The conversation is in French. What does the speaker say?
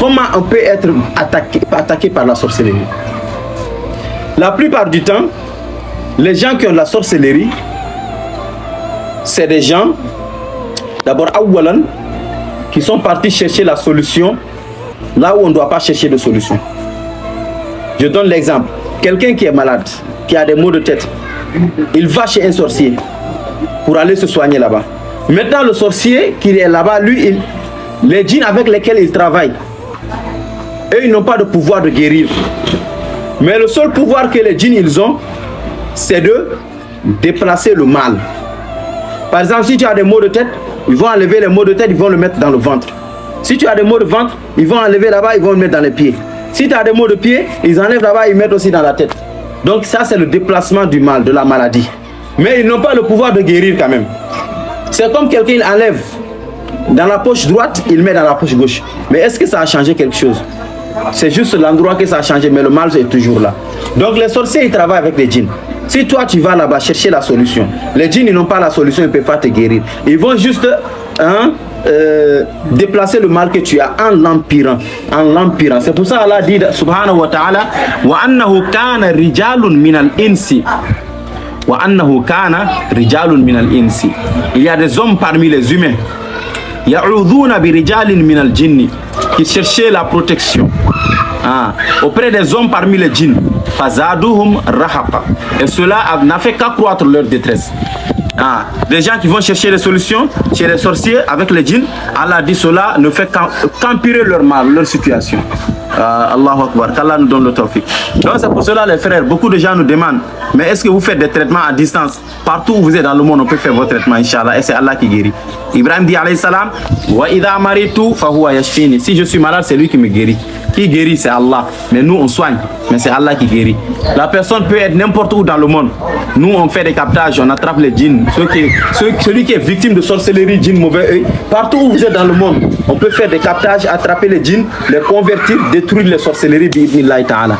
comment on peut être attaqué par la sorcellerie? La plupart du temps, les gens qui ont de la sorcellerie, c'est des gens, d'abord, awalan, qui sont partis chercher la solution là où on ne doit pas chercher de solution. Je donne l'exemple. Quelqu'un qui est malade, qui a des maux de tête, il va chez un sorcier pour aller se soigner là-bas. Maintenant, le sorcier qui est là-bas, lui, les djinns avec lesquels il travaille, eux, ils n'ont pas de pouvoir de guérir. Mais le seul pouvoir que les djinns ils ont, c'est de déplacer le mal. Par exemple, si tu as des maux de tête, ils vont enlever les maux de tête, ils vont le mettre dans le ventre. Si tu as des maux de ventre, ils vont enlever là-bas, ils vont le mettre dans les pieds. Si tu as des maux de pieds, ils enlèvent là-bas, ils mettent aussi dans la tête. Donc ça, c'est le déplacement du mal, de la maladie. Mais ils n'ont pas le pouvoir de guérir quand même. C'est comme quelqu'un, il enlève dans la poche droite, il met dans la poche gauche. Mais est-ce que ça a changé quelque chose? C'est juste l'endroit que ça a changé, mais le mal est toujours là. Donc les sorciers, ils travaillent avec les djinns. Si toi, tu vas là-bas chercher la solution, les djinns, ils n'ont pas la solution, ils ne peuvent pas te guérir. Ils vont juste déplacer le mal que tu as en l'empirant. C'est pour ça Allah dit, subhanahu wa ta'ala, wa annahu kana rijalun minal insi. Wa annahu kana rijalun minal insi. Il y a des hommes parmi les humains. Ya'udhuna bi rijalin minal jinni, qui cherchaient la protection auprès des hommes parmi les djinns. Fazaduhum rahaqa. Et cela n'a fait qu'accroître leur détresse. Des gens qui vont chercher des solutions chez les sorciers avec les djinns, Allah dit cela ne fait qu'empirer leur mal, leur situation. Allahu Akbar, qu'Allah nous donne le tawfiq. Donc c'est pour cela les frères, beaucoup de gens nous demandent, mais est-ce que vous faites des traitements à distance? Partout où vous êtes dans le monde, on peut faire vos traitements, Inch'Allah, et c'est Allah qui guérit. Ibrahim dit alayhi salam, wa idha maritu fahuwa yashfini. Si je suis malade, c'est lui qui me guérit. Qui guérit, c'est Allah. Mais nous, on soigne, mais c'est Allah qui guérit. La personne peut être n'importe où dans le monde. Nous, on fait des captages, on attrape les djinns. Celui qui est victime de sorcellerie, djinn, mauvais œil, partout où vous êtes dans le monde, on peut faire des captages, attraper les djinns, les convertir, détruire les sorcelleries, bi'idhnillahi ta'ala.